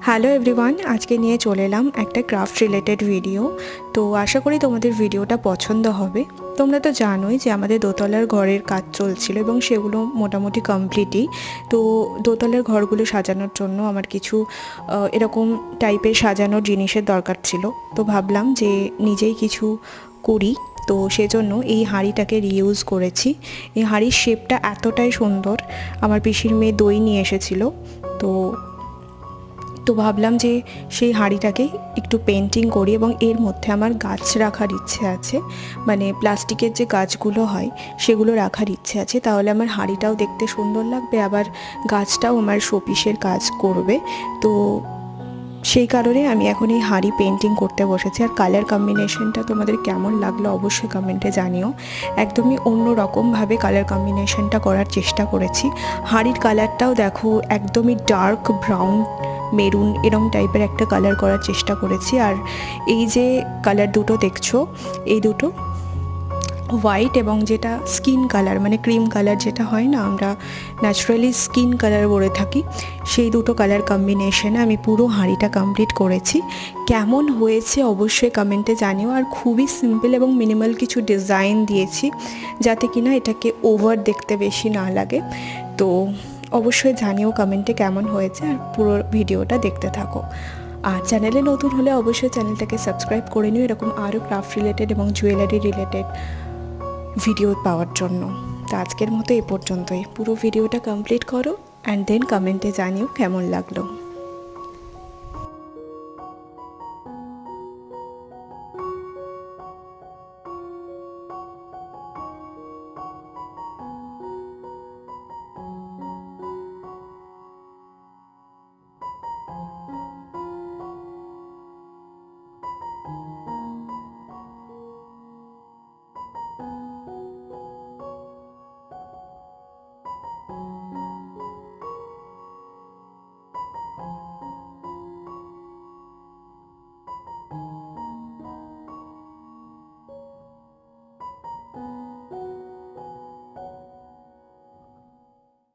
Hello everyone, আজকে নিয়ে চলে এলাম একটা ক্রাফট রিলেটেড ভিডিও। তো আশা করি তোমাদের ভিডিওটা পছন্দ হবে। তোমরা তো জানোই যে আমাদের দোতলার ঘরের কাজ চলছিল এবং সেগুলো মোটামুটি কমপ্লিটই। তো দোতলার ঘরগুলো সাজানোর জন্য আমার কিছু এরকম টাইপের সাজানোর জিনিসের দরকার ছিল। তো ভাবলাম যে নিজেই কিছু করি। তো সেজন্য এই হাঁড়িটাকে রিইউজ করেছি। এই হাঁড়ির শেপটা এতটাই সুন্দর, আমার পিসির মেয়ে দই নিয়ে এসেছিলো। তো ভাবলাম যে সেই হাঁড়িটাকে একটু পেন্টিং করি এবং এর মধ্যে আমার গাছ রাখার ইচ্ছে আছে, মানে প্লাস্টিকের যে গাছগুলো হয় সেগুলো রাখার ইচ্ছে আছে। তাহলে আমার হাঁড়িটাও দেখতে সুন্দর লাগবে, আবার গাছটাও আমার শোপিসের কাজ করবে। তো সেই কারণে আমি এখন এই হাঁড়ি পেন্টিং করতে বসেছি। আর কালার কম্বিনেশনটা তোমাদের কেমন লাগলো অবশ্যই কমেন্টে জানিও। একদমই অন্য রকমভাবে কালার কম্বিনেশনটা করার চেষ্টা করেছি। হাঁড়ির কালারটাও দেখো একদমই ডার্ক ব্রাউন মেরুন এরম টাইপের একটা কালার করার চেষ্টা করেছি। আর এই যে কালার দুটো দেখছো, এই দুটো হোয়াইট এবং যেটা স্কিন কালার মানে ক্রিম কালার যেটা হয় না, আমরা ন্যাচারালি স্কিন কালার বলে থাকি, সেই দুটো কালার কম্বিনেশনে আমি পুরো হাঁড়িটা কমপ্লিট করেছি। কেমন হয়েছে অবশ্যই কমেন্টে জানিও। আর খুবই সিম্পল এবং মিনিমাল কিছু ডিজাইন দিয়েছি যাতে কিনা এটাকে ওভার দেখতে বেশি না লাগে। তো অবশ্যই জানিও কমেন্টে কেমন হয়েছে, আর পুরো ভিডিওটা দেখতে থাকো। আর চ্যানেলে নতুন হলে অবশ্যই চ্যানেলটাকে সাবস্ক্রাইব করে নিও এরকম আরও ক্রাফট রিলেটেড এবং জুয়েলারি রিলেটেড ভিডিও পাওয়ার জন্য। তো আজকের মতো এ পর্যন্তই। পুরো ভিডিওটা কমপ্লিট করো অ্যান্ড দেন কমেন্টে জানিও কেমন লাগলো।